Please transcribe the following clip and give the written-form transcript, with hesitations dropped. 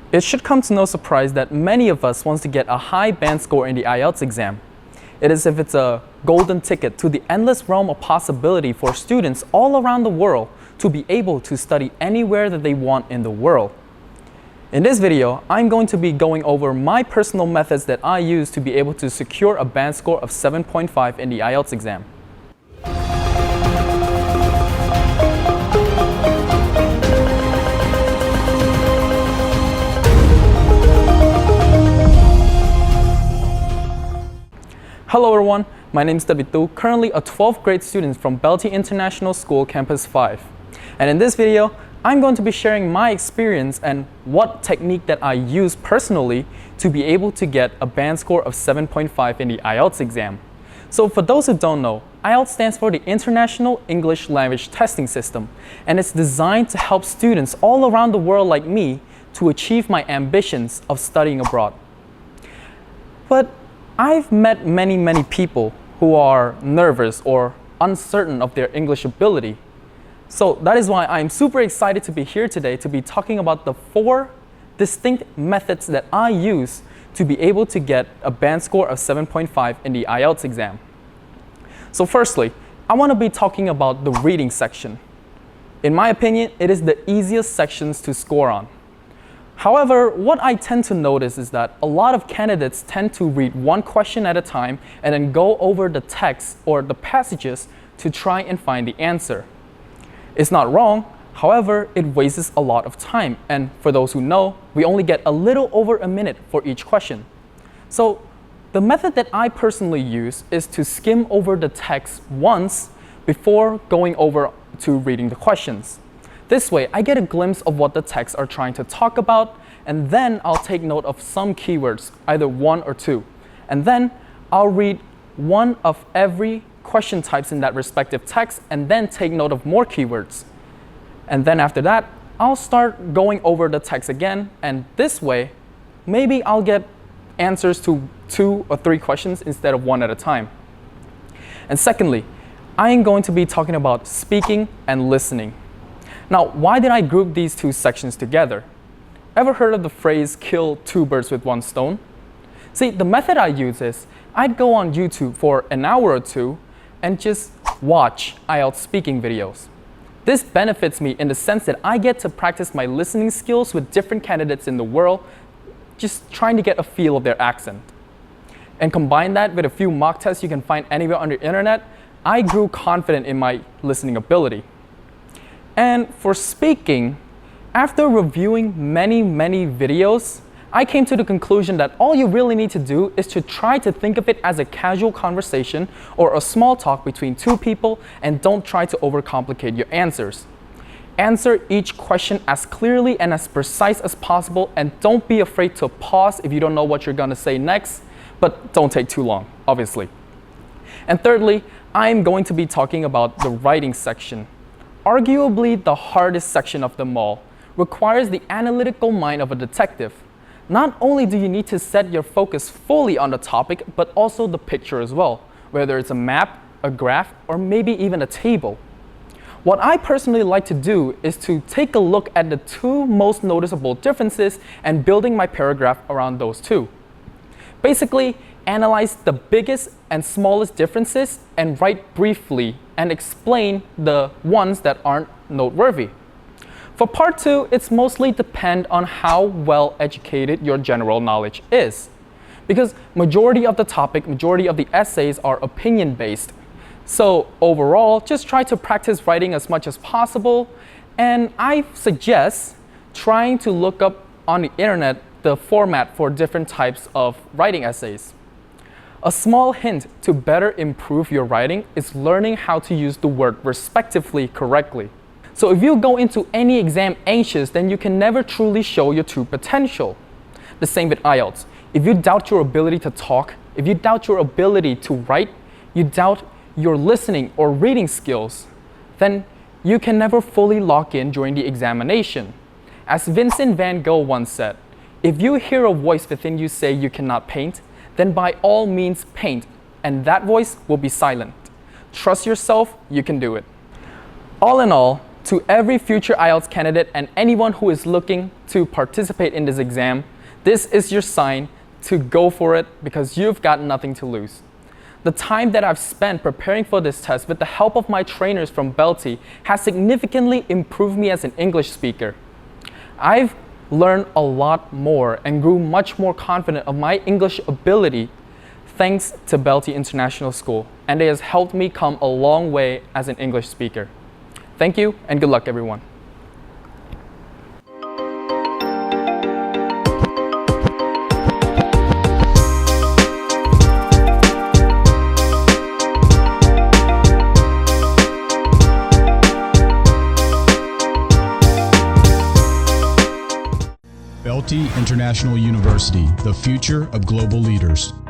It should come to no surprise that many of us want to get a high band score in the IELTS exam. It is as if it's a golden ticket to the endless realm of possibility for students all around the world to be able to study anywhere that they want in the world. In this video, I'm going to be going over my personal methods that I use to be able to secure a band score of 7.5 in the IELTS exam. Hello everyone, my name is Tit Vitou, currently a 12th grade student from BELTEI International School Campus 5. And in this video, I'm going to be sharing my experience and what technique that I use personally to be able to get a band score of 7.5 in the IELTS exam. So for those who don't know, IELTS stands for the International English Language Testing System, and it's designed to help students all around the world like me to achieve my ambitions of studying abroad. But I've met many people who are nervous or uncertain of their English ability. So that is why I'm super excited to be here today to be talking about the 4 distinct methods that I use to be able to get a band score of 7.5 in the IELTS exam. So firstly, I want to be talking about the reading section. In my opinion, it is the easiest sections to score on. However, what I tend to notice is that a lot of candidates tend to read one question at a time and then go over the text or the passages to try and find the answer. It's not wrong, however, it wastes a lot of time, and for those who know, we only get a little over a minute for each question. So the method that I personally use is to skim over the text once before going over to reading the questions. This way, I get a glimpse of what the texts are trying to talk about, and then I'll take note of some keywords, either 1 or 2. And then I'll read one of every question types in that respective text, and then take note of more keywords. And then after that, I'll start going over the text again, and this way, maybe I'll get answers to 2 or 3 questions instead of 1 at a time. And secondly, I am going to be talking about speaking and listening. Now, why did I group these 2 sections together? Ever heard of the phrase, kill 2 birds with 1 stone? See, the method I use is, I'd go on YouTube for an hour or 2 and just watch IELTS speaking videos. This benefits me in the sense that I get to practice my listening skills with different candidates in the world, just trying to get a feel of their accent. And combine that with a few mock tests you can find anywhere on the internet, I grew confident in my listening ability. And for speaking, after reviewing many videos, I came to the conclusion that all you really need to do is to try to think of it as a casual conversation or a small talk between 2 people, and don't try to overcomplicate your answers. Answer each question as clearly and as precise as possible, and don't be afraid to pause if you don't know what you're going to say next, but don't take too long, obviously. And thirdly, I'm going to be talking about the writing section. Arguably the hardest section of them all, requires the analytical mind of a detective. Not only do you need to set your focus fully on the topic, but also the picture as well, whether it's a map, a graph, or maybe even a table. What I personally like to do is to take a look at the 2 most noticeable differences and building my paragraph around those 2. Basically, analyze the biggest and smallest differences and write briefly and explain the ones that aren't noteworthy. For part 2, it's mostly depend on how well educated your general knowledge is. Because majority of the topic, majority of the essays are opinion based. So overall, just try to practice writing as much as possible, and I suggest trying to look up on the internet the format for different types of writing essays. A small hint to better improve your writing is learning how to use the word respectively correctly. So if you go into any exam anxious, then you can never truly show your true potential. The same with IELTS. If you doubt your ability to talk, if you doubt your ability to write, you doubt your listening or reading skills, then you can never fully lock in during the examination. As Vincent van Gogh once said, if you hear a voice within you say you cannot paint, then by all means paint, and that voice will be silent. Trust yourself, you can do it. All in all, To every future IELTS candidate and anyone who is looking to participate in this exam, this is your sign to go for it because you've got nothing to lose. The time that I've spent preparing for this test with the help of my trainers from BELTEI has significantly improved me as an English speaker. I've learned a lot more and grew much more confident of my English ability thanks to BELTEI International School, and it has helped me come a long way as an English speaker. Thank you and good luck everyone. BELTEI International University, the future of global leaders.